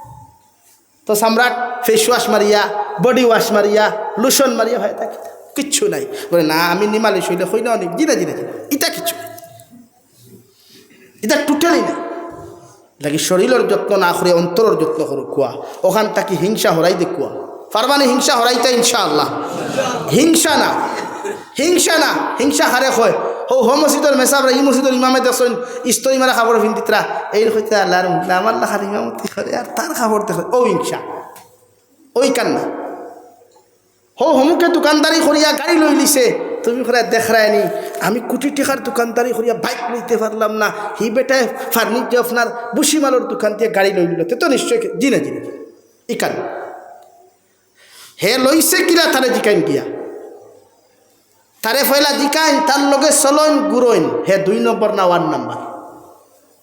তো সম্রাট ফেস ওয়াশ মারিয়া বডি ওয়াশ মারিয়া লোশন মারিয়া হয় তা কিচ্ছু নাই বলে না আমি নিমালিশ হইলে হই না অনেক জিনা জিনা এটা কিছু এটা টোটালি না লাগি শরীরের যত্ন না করে অন্তরের যত্ন করো কুয়া ওখান থাকি হিংসা হরাই দেখুয়া পারবানি হিংসা হরাইতে ইনশাআল্লাহ হিংসা না হিংসা হারে হয় হো মসজিদের মেসাবরা ই মসজিদের ইমামে দেখছেন ইস্তরি মারা খাবার ভিন্দিতরা এই হইতে আল্লাহর আমার লাখার ইমামতি করে আর তার খাবার দেখে ও হিংসা ওই কান্না হমুকে দোকানদারি করিয়া গাড়ি লই লিছে তুমি করে দেখরায়নি আমি কোটি টাকার দোকানদারি করিয়া বাইক লইতে পারলাম না হি বেটায় ফার্নিচার আপনার বুসিমালোর দোকান দিয়ে গাড়ি লই লিল তো নিশ্চয় জিনে ই কান্না হে লইছে কিরা তারে জিকাইন গিয়া তারে ফয়লা জিকাইন তার লগে চলইন গুরইন হে 2 নম্বর না 1 নম্বর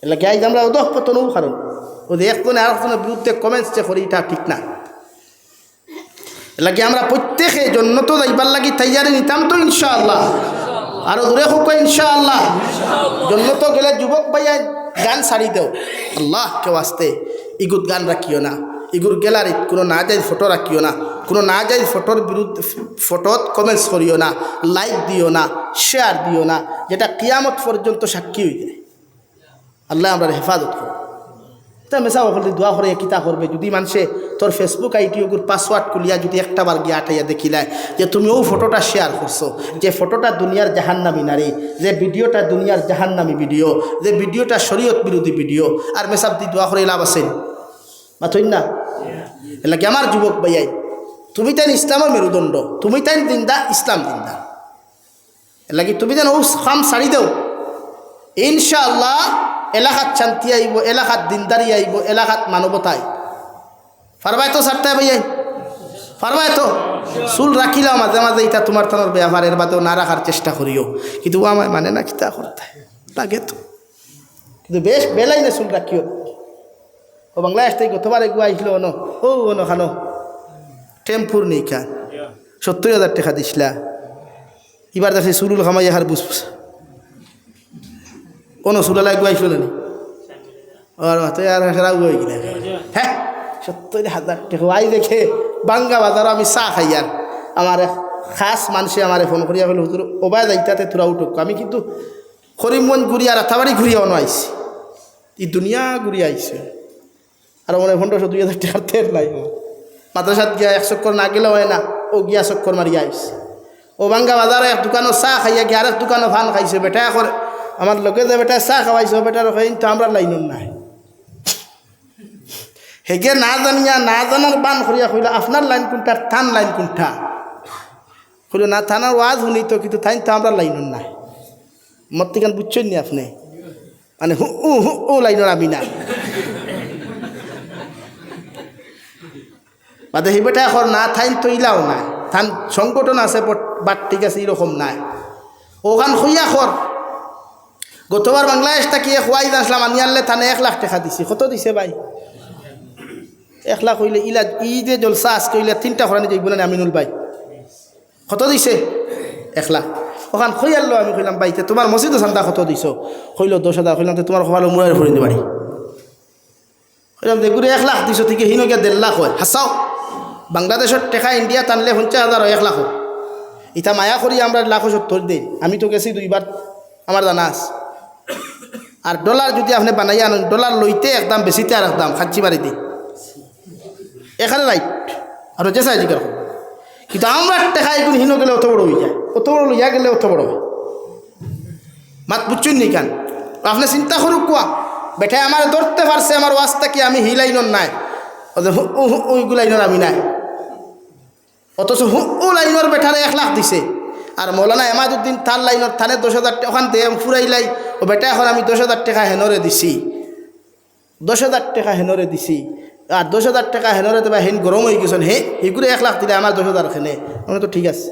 এলা গাই আমরা দখ পতনও কারণ ও যে একজনে আরেকজনের বিরুদ্ধে কমেন্টস যে করি এটা ঠিক না। লাগে আমরা প্রত্যেকে জন্য তো যাইবার লাগি তৈয়ারি নিতাম তো ইনশাআল্লাহ, আরো দূরে হোক ইনশাআল্লাহ। জন্য তো গেলে যুবক ভাইয়া গান ছাড়ি দেও, আল্লাহ কেউ আসতে ইগুত গান রাখিও না, ইগুর গ্যালারিত কোনো না যায় ফটো রাখিও না, কোনো না যায় ফটোর বিরুদ্ধে ফটোত কমেন্টস করিও না, লাইক দিও না, শেয়ার দিও না, যেটা কিয়ামত পর্যন্ত সাক্ষী হয়ে যায়। আল্লাহ আমরা হেফাজত করো। তা মেসা বলি দোয়া করে কিতা করবে যদি মানুষে তোর ফেসবুক আইডিওগুর পাসওয়ার্ড খুলিয়া যদি একটা বার গিয়ে আটাইয়া দেখিলায় যে তুমি ও ফটোটা শেয়ার করছো, যে ফটোটা দুনিয়ার জাহান্নামী নারী, যে ভিডিওটা দুনিয়ার জাহান্নামী ভিডিও, যে ভিডিওটা শরীয়ত বিরোধী ভিডিও, আর মেসাব দি দোয়া করে লাভ আছে মাথইন না? এলাকি আমার যুবক ভাইয়াই, তুমি তাই ইসলামের মেরুদণ্ড, তুমি তাই দিনদা, ইসলাম দিনদা, এলাকি তুমি যেন ও খাম ছাড়ি দেও, ইনশাআল্লাহ এলাকাত শান্তি আইব, এলাকাত দিনদারি আইব, এলাকাত মানবতায় পারবাই তো ছাড়তে ভাইয়াই, পারবাই তো? চুল রাখিলাও মাঝে মাঝে এটা তোমার থানোর ব্যবহার, এর বাদেও না রাখার চেষ্টা করিও, কিন্তু ও আমায় মানে না কিতা করতে লাগে তো, কিন্তু বেশ বেলাই না চুল রাখিও। ও বাংলাদেশ থেকে গতবার এগুলো আইসলো অন ও অন খানো টেম্পুর নেই খা 70,000 টাকা দিছিলা, এবার দেখি চুরুল খামাই হার বুঝ কোনো চুলালাই গুয়াইছিল না আর মাথায় আর সারা গুয়াই কিনা, হ্যাঁ 70,000 টাকা। আই দেখে বাঙ্গা বাজার আমি চা খাই, আর আমার খাস মানুষে আমার ফোন করিয়া বলে হুজুর ওবাই যাইতাতে তোরা উঠুক, আমি কিন্তু করিমগঞ্জ ঘুরিয়া রাতাবাড়ি ঘুরিয়া অন আইসি, এই দুনিয়া ঘুরিয়া আইসে, আর মনে 1500-2000 টাকার তেল নাই। মাদ্রাসাত গিয়া 1 চক্কর না গেলেও হয় না, ও গিয়া চক্কর মারিয়া আইসে। ও বাঙ্গা বাজারে এক দোকানও চা খাইয়া গিয়ে আরেক দোকানও ভান খাইছে, বেটা করে আমার লোকে যে বেটা চা খাওয়াইছো, বেটার তো আমরা লাইন নাই হেগে না জানিয়া না জানার বান করিয়া কইল আপনার লাইন কোনটা, থান লাইন কোনটা, কইল না থানার ওয়াজ শুনি তো, কিন্তু থাইন তো আমরা লাইন নাই। মত্তিকান বুঝছেন নি আপনি, মানে ও লাইনের আমি না বাদে সেই বেটা এখন না থাইন তো ইলাও নাই, থান সংগঠন আছে বাট ঠিক আছে এরকম নাই। ওখান খুইয়া খর গতবার বাংলাদেশ থাকি খোয়াই আসলাম, আমি আনলে থানে 1 লাখ টাকা দিছি। কত দিছে ভাই? 1 লাখ হইলে ইলা ই যে জলসা আজকে হইলে 3টা খরানি যাইব না আমিনুল ভাই, কত দিছে? 1 লাখ। ওখান খই আনলো, আমি কইলাম ভাইতে তোমার মসজিদে চান্দা কত দিছ? কইল 10,000। কইলাম তো তোমার খোয়ালো মুড়ার ফরিন দিবারি, কইলাম দেখুরে 1 লাখ দিছ ঠিক হিনো গিয়া 1.5 লাখ হয়। হাসাও বাংলাদেশের টাকা ইন্ডিয়া টানলে 50,000 হয়, 1 লাখ। ইটা মায়া করি আমরা 1,70,000 দিই, আমি তো গেছি 2বার আমার জানা আছে। আর ডলার যদি আপনি বানাই আনেন, ডলার লইতে একদম বেশিতে আর একদম খাচ্ছি বাড়ি দিই এখানে রাইট আর যে চাই জিজ্ঞাসা, কিন্তু আমরা টাকা এগুলো হিনো গেলে অত বড় হয়ে যায়, অত বড় লইয়া গেলে অত বড় হয়। মাত বুঝছেন নি কেন? আপনি চিন্তা করুক কোয়া বেটাই আমার ধরতে পারছে, আমার ওয়াজটা কি আমি হিলাইনর নাই, ওইগুলো লাইনর আমি নাই, অথচ ও লাইনর বেটারে 1 লাখ দিছে। আর মৌলানা এমাদুদ্দিন তার লাইনর থানে 10,000 টাকা ওখান দিয়ে ফুরাইলাই, ও বেটা এখন আমি 10,000 টাকা হেনরে দিছি, 10,000 টাকা হেনরে দিছি। আর 10,000 টাকা হেনরে দেবা হেন গরম হয়ে গেছেন, হে এগুলো 1 লাখ দিলে আমার 10,000 খেনে, মানে তো ঠিক আছে।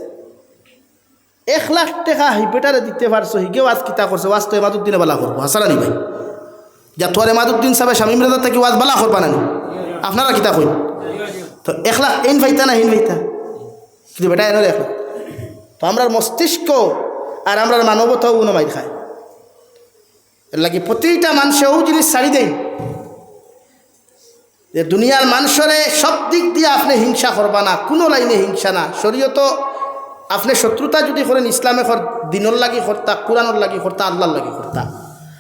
1 লাখ টাকা হি বেটারে দিতে পারছো, হিকেও আজ কিতা করছে, ওয়াজ তো এমাদুদ্দিনে বালা করবো, হাসারানি ভাই যা তোর এমাদুদ্দিন সাহেব শামীম রেজা থেকে ওয়াজ বালা করবা না, আপনারা কিতা কইন তো 1 লাখ এন ভাইতা না হেন ভাইতা, কিন্তু বেটা এনরে 1 লাখ। তো আমরার মস্তিষ্ক আর আমরার মানবতাও উনমাই খায়, এর লাগে প্রতিটা মানুষেও জিনিস ছাড়ি দেয় যে দুনিয়ার মানুষরে সব দিক দিয়ে আপনি হিংসা করবা না, কোনো লাইনে হিংসা না। শরীয়ত আপনি শত্রুতা যদি করেন ইসলামে দিনর লাগি করতা, কোরআনর লাগি করতা, আল্লাহর লাগি করতা।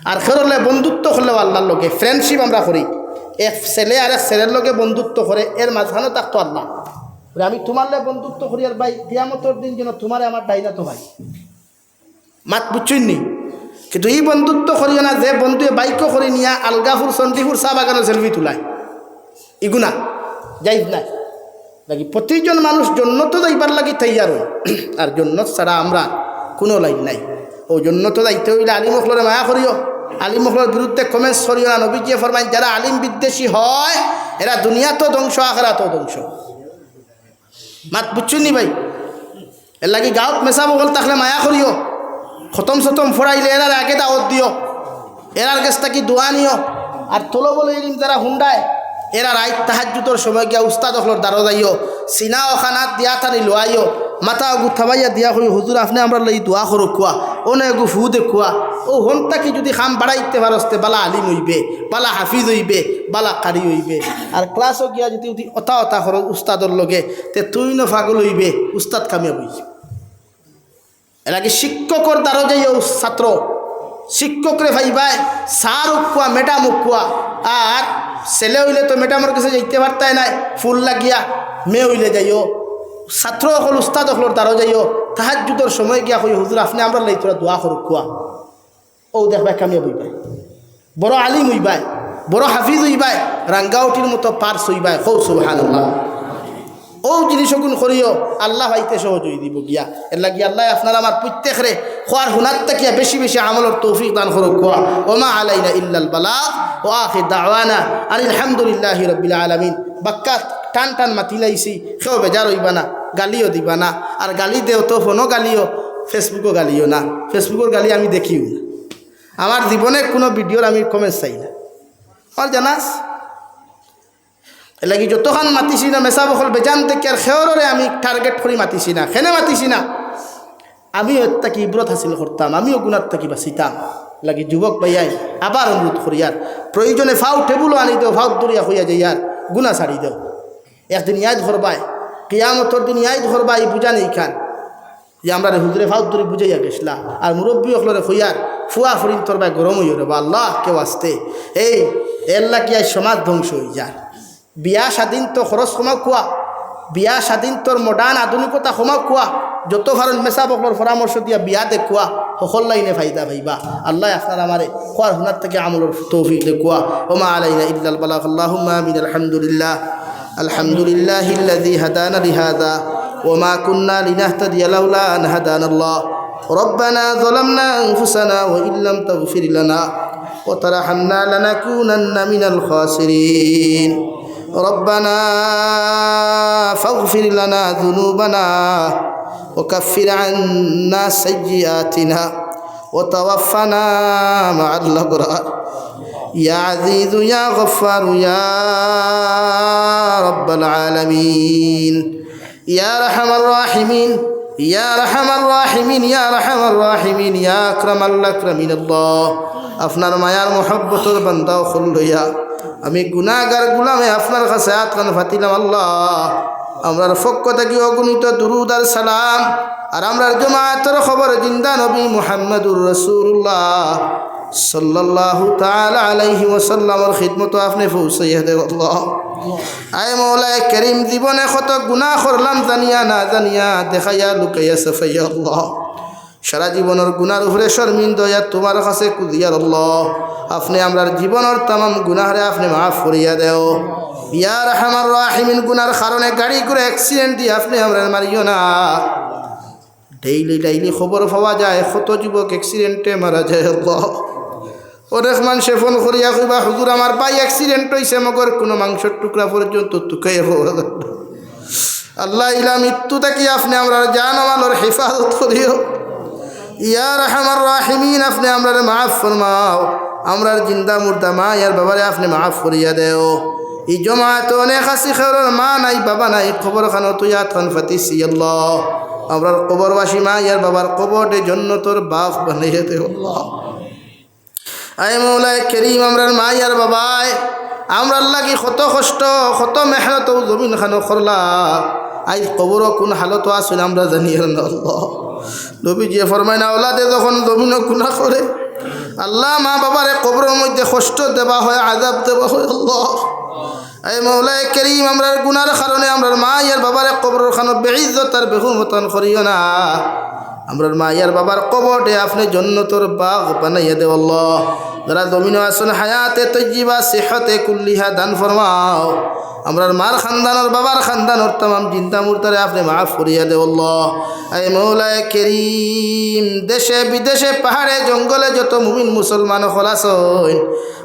আর খেরলে বন্ধুত্ব করলেও আল্লাহর লগে ফ্রেন্ডশিপ আমরা করি, এক ছেলে আর এক ছেলের লগে বন্ধুত্ব করে, এর মাঝখানে থাকতো আল্লাহ। আমি তোমার লগে বন্ধুত্ব করি আর ভাই কিয়ামতের দিন যেন তোমারে আমার ডাইনা তো ভাই মাত বুঝছেন নি। কিন্তু এই বন্ধুত্ব করিও না যে বন্ধু বাইকও করে নিয়া আলগাপুর চণ্ডীপুর চা বাগানের সেলফি তুলায়, ইগুনা যাইজ নাই। লাগি প্রতিজন মানুষ জন্নত যাইবার লাগি তৈয়ার হয়, আর জন্নত ছাড়া আমরা কোনো লাইন নাই। ও জন্নত যাইতে হইলে আলিম মখলরে মায়া করিও, আলিম মখলর বিরুদ্ধে কমেন্টস করিও না। নবীজি ফরমাইন যারা আলিম বিদ্বেষী হয় এরা দুনিয়া তো ধ্বংস, আখিরাতও ধ্বংস। মাত বুঝছেন নি ভাই? এর লাগি গাঁৱত মেচা বগল থাকলে মায়া করিও, খতম সতম ফরাইলে এরার আগে দাওয়াত দিও, এরার কাছ থাকি দোয়া নিও, আর তলবল ইলিম যারা হুন্ডায় এরা রাইত তাহাজ্জুদর সময় গিয়া উস্তাদ হলর দ্বারো যাইও সিনা ও খানাত দিয়া তানি লোয়াইও মাথা গু থাবাইয়া দিয়া কই হুজুর আপনি আমরা লই দোয়া করো কুয়া ও নে গু ফু দেখুয়া ও হন্তাকি যদি খাম বাড়াইতে পারস্তে বালা আলিম হইবে বালা হাফিজ হইবে বালা কারি হইবে আর ক্লাসও গিয়া যদি অতা অতা করো উস্তাদর লগে তে তুই ন ফাগল হইবে উস্তাদ কামিয়াব হইবে এর আগে শিক্ষকর দ্বারো যাইও ছাত্র শিক্ষকরে ভাইবাই সার উকুয়া মেডাম উকুয়া আর ছেলে হইলে তো মেডামের কাছে যাইতে পারতাই নাই ফুল লাগিয়া মেয়ে হইলে যাইও ছাত্র হল উস্তাদ হলর দ্বারো যাইও তাহাজ্জুদর সময় গিয়া কই হুজুর আপনি আমরা লাই তোরা দোয়া করো কুয়া ও দেখবাই কামিয়াব হইবাই বড় আলিম হইবাই বড় হাফিজ হইবাই রাঙ্গাউটির মতো পার্স হইবাই কৌ সুবহানাল্লাহ ও জিনিসগুণ করিও আল্লাহ ভাইতে সহজ হয়ে দিব গিয়া এর লাগি আল্লাহ আপনার আমার প্রত্যেকরে খোয়ার হুনার তাকিয়া বেশি বেশি আমলের তৌফিক দান করুক কোয়া ওমা আলাইনা ইল্লাল বালাগ ও আখির দাওয়ানা আলহামদুলিল্লাহি রাব্বিল আলামিন বাক্কা টান টান মাতিলাইছি কেউ বেজার হইবা না গালিও দিবা না আর গালি দেও তো ফোনও গালিও ফেসবুকও গালিও না ফেসবুকের গালি আমি দেখিও না আমার জীবনে কোনো ভিডিওর আমি কমেন্ট চাই না আর জানাস লাগি যতক্ষণ মাতিছি না মেসা বখল বেজান থেকে আর খেয়রে আমি টার্গেট করে মাতিছি না খেনে মাতিছি না আমিও এর তাকে ইব্রত হাসিল করতাম আমিও গুণার তাকে বাঁচিতাম লাগি যুবক ভাইয়াই আবার অনুরোধ করি আর প্রয়োজনে ফাউ টেবুলও আনি দেও ফাউ দরিয়া হইয়া যাই আর গুণা ছাড়ি দেও একদিন ইয়াদ ধরবাই কিয়ামতর দিন ইয়াদ ধরবাই বুঝা নেই খান যে আমরা হুজুরে ফাউ দরি বুঝাইয়া গেছিলাম আর মুরব্বী অকলরে হইয়ার ফুয়া ফরিন তোর ভাই গরম হইয়া রে বা আল্লাহ কেউ আসতে এই এল্লা কি আজ সমাজ ধ্বংস হয়ে যায় বিয়া স্বাধীন তো খরচ কমা কোয়া বিয়া স্বাধীন তোর মডার্ন আধুনিকতা কমা কোয়া যত ভারত মেসা বকলর পরামর্শ দিয়া বিয়া দেখুয়া সকল লাইনে ফায়দা ভাইবা আল্লাহ আপনার আমারে খোয়ার হুনার থেকে আমলের তৌফিক দেখুয়া ওমা আলাইনা ইল্লাল বালাগ আল্লাহুম্মা আমিন আলহামদুলিল্লাহ আলহামদুলিল্লাহিল্লাযী হাদানা লিহাযা ওমা কুন্না লিনাহতাদিয়া লাউলা আন হাদানাল্লাহ ربنا ظلمنا أنفسنا وإن لم تغفر لنا وترحمنا لنكونن من الخاسرين ربنا فاغفر لنا ذنوبنا وكفر عنا سيئاتنا وتوفنا مع الأبرار يا عزيز يا غفار يا رب العالمين يا أرحم الراحمين يا أرحم الراحمين يا أرحم الراحمين يا أكرم الأكرمين الله আপনার মায়ার মোহাব্বতের বান্দা হল লইয়া আমি গুনাহগার গুলামে আপনার কাছে আতকান ফাতিলাম আল্লাহ আমরার পক্ষ থেকে অগণিত দুরুদ আর সালাম আর আমরার জামাতের খবর জিন্দা নবী মুহাম্মদুর রাসূলুল্লাহ সাল্লাল্লাহু তাআলা আলাইহি ওয়াসাল্লামের খিদমত আপনি পৌঁছাইয়া দেও আল্লাহ আয় মওলায়ে করিম জীবনে কত গুনাহ করলাম জানিয়া না জানিয়া দেখাইয়া লুকাইয়া সাফাইয়া আল্লাহ সারা জীবনের গুনার উপরে শর্মিন্দা তোমার কাছে কুদিয়ার আল্লাহ আপনি আমরার জীবনের तमाम গুনাহরে আপনি মাফ করিয়া দেও ইয়া রাহমার রাহিমিন গুনার কারণে গাড়ি করে অ্যাক্সিডেন্ট দিয়ে আপনি আমরার মারিও না ডেইলি খবর পাওয়া যায় কত যুবক অ্যাক্সিডেন্টে মারা যায় আল্লাহ অনেক মানুষ ফোন করিয়া কইবা হুজুর আমার ভাই অ্যাক্সিডেন্ট হইছে মগর কোনো মাংসের টুকরা পর্যন্ত তুকাই আল্লাহ ইলা মৃত্যু থেকে আপনি আমরার জান মালের হেফাজত করিও ইয়া রাহমার রাহিমিন আপনি আমরার মাফ ফরমাও আমরার জিন্দা মুর্দা মা ইয়ার বাবারে আপনি মাফ করিয়া দেও এই জমাত অনেক আসি খেরর মা নাই বাবা নাই খবর খানো তুই আতন ফাতিসি আল্লাহ আমরার কবরবাসী মা ইয়ার বাবার কবরে জান্নাতের বাপ বানাইয়া দেও আল্লাহ আয় মওলায়ে করিম আমরার মা ইয়ার বাবায় আমরার লাগি কত কষ্ট কত মেহনত জমিন খানো করলা আই কবর কোন হালত আসলে আমরা জানি না আল্লাহ নবী যে ফরমায় না ওলাদে যখন জমিন গুনাহ করে আল্লাহ মা বাবারে কবরের মধ্যে কষ্ট দেওয়া হয় আযাব দেওয়া হয় আল্লাহ আয় মওলায়ে করিম আমরার গুনার কারণে আমরার মা ইয়ার বাবারে কবরের খানো বেইজ্জত আর বেহুরমতন করিও না আমরার মা ইয়ার বাবার কবরে আপনি জান্নাতের বাগ বানাইয়া দেও আল্লাহ যারা জমিনে আছেন হায়াতে তৈয়বা সিহতে কুল্লিহা দান ফরমাও আমরার মার খানদানোর বাবার খানদানোর तमाम জিন্দা মুর্দারে আপনি মাফ করিয়া দেও আল্লাহ আয় মওলায়ে করিম দেশে বিদেশে পাহাড়ে জঙ্গলে যত মুমিন মুসলমান হল আছেন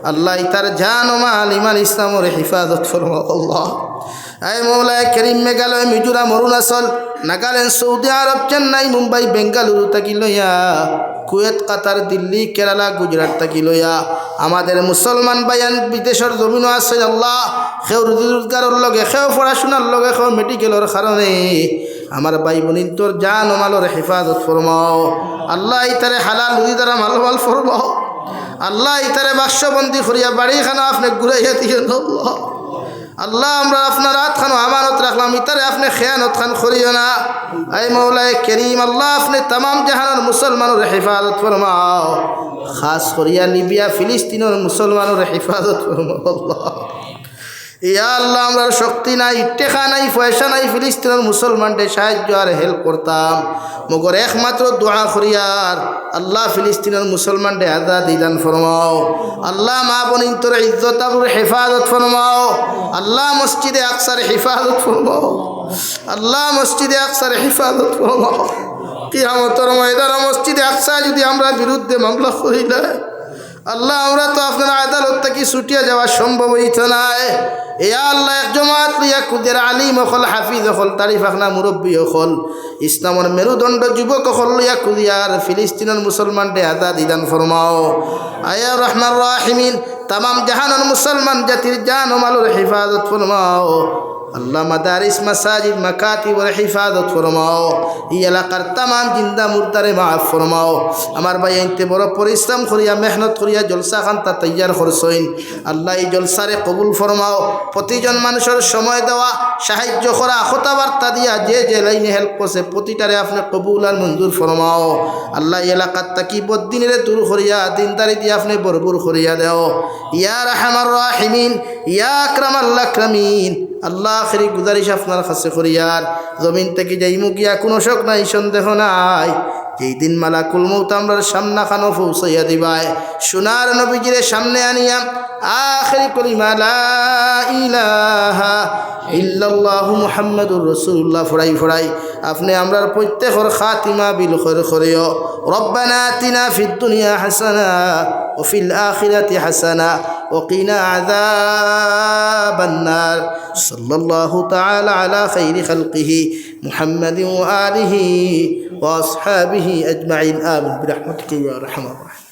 আল্লাহ তার জান ও মাল ইমান ইসলামের হেফাজত ফরমাও আল্লাহ আয় মওলায়ে করিম মেঘালয় মিজোরাম অরুণাচল নাগাল্যান্ড সৌদি আরব চেন্নাই মুম্বাই বেঙ্গালুরু থাকি লইয়া কুয়েত, কাতার, দিল্লি, কেরালা, গুজরাট থাকি লইয়া আমাদের মুসলমান বায়ান বিদেশের জমিনও আছে আল্লাহ। সেও রুজি রোজগারের লগে, সেও পড়াশোনার লগে, সেও মেডিকেলের কারণে আমার ভাই বোনিন তোর জান ও মালের হেফাজত ফরমাও আল্লাহ। ইতারে হালাল রুজি দ্বারা মালমাল ফরমাও আল্লাহ। ইতারে বাক্সবন্দি করিয়া বাড়িখানা আপনি ঘুরাইয়া দিয়ে আল্লাহ। আল্লাহ আমরা আপনার হাত খানো আমানত রাখলাম, ইতারে আপনি খেয়ানত খান করিও না। আই মৌলায় করিম আল্লাহ, আপনি তাম জাহানের মুসলমানের হেফাজত ফরমাও, খাস করিয়া লিবিয়া ফিলিস্তিনের মুসলমানের হেফাজত ফরমাও আল্লাহ। ইয়া আল্লাহ আমরা শক্তি নাই, টেকা নাই, পয়সা নাই, ফিলিস্তিনের মুসলমানদের সাহায্য আর হেল্প করতাম, মগর একমাত্র দোয়া করিয়ার আল্লাহ ফিলিস্তিনের মুসলমানদের আজাদি দান ফরমাও আল্লাহ। মা বোনিন তোর ইজ্জত আবরুর হেফাজত ফরমাও আল্লাহ। মসজিদে আকসার হেফাজত ফরমাও আল্লাহ। মসজিদে আকসার হেফাজত ফরমাও। কিয়ামতের ময়দানে মসজিদে আকসা যদি আমরা বিরুদ্ধে মামলা করিলে আল্লাহ, আমরা তো আপনার আদালত থেকে ছুটিয়া যাওয়া সম্ভব হইত নাই। এ আল্লাহ এক জমাত লইয়া কুদের আলিম হল, হাফিজ হল, তারিফ আখনা মুরব্বী হল, ইসলামের মেরুদণ্ড যুবক হল লইয়া কুদিয়ার ফিলিস্তিনের মুসলমানদের আজাদি দান ফরমাও আয়া রহমান রাহিমিন। তাম জাহানের মুসলমান জাতির জান ও মালের হেফাজত ফরমাও আল্লাহ। মাদারিস, মাসাজিদ, মাকাতিবের হেফাজত ফরমাও। এই এলাকার তাম জিন্দা মুর্দারে মাফ ফরমাও। আমার ভাই এনতে বড় পরিশ্রম করিয়া মেহনত করিয়া জলসা খান্তা তৈয়ার করছইন আল্লাহ, এই জলসারে কবুল ফরমাও। প্রতিজন মানুষের সময় দেওয়া, সাহায্য করা, কথাবার্তা দিয়া যে যে লাইনে হেল্প করছে প্রতিটারে আপনি কবুল আর মঞ্জুর ফরমাও আল্লাহ। এই এলাকার তাকি বদিনের দূর করিয়া দিনদারি দিয়ে আপনি বরবুর করিয়া দেও ইয়া রাহমার রাহিমিন, ইয়া আকরামাল আকরামিন। আল্লাহ আখেরি গুজারিশ আপনার কাছে করিয়ার জমিন থেকে যাইমু গিয়া কোনো শোক নাই, সন্দেহ নাই, যেই দিন মালাকুল মউত আমরার সামনা খানো পৌঁছাইয়া দিবাই, সোনার নবীজিরে সামনে আনিয়া আখেরি কলিমা লা ইলাহা ইল্লাল্লাহু মুহাম্মাদুর রাসূলুল্লাহ ফরাই ফরাই আপনি আমরার প্রত্যেকের খাতিমা বিল খৈর করিও। রব্বানা আতিনা ফিদ দুনিয়া হাসানা ওয়া ফিল আখিরাতি হাসানা ওয়া কিনা আযাবান নার। সাল্লাল্লাহু তাআলা আলা খাইরি খালকিহি মুহাম্মাদিন ওয়া আলিহি ওয়া আসহাবিহি আজমাইন। আমিন বিরহমাতিকা ইয়া আরহামার রাহিমিন।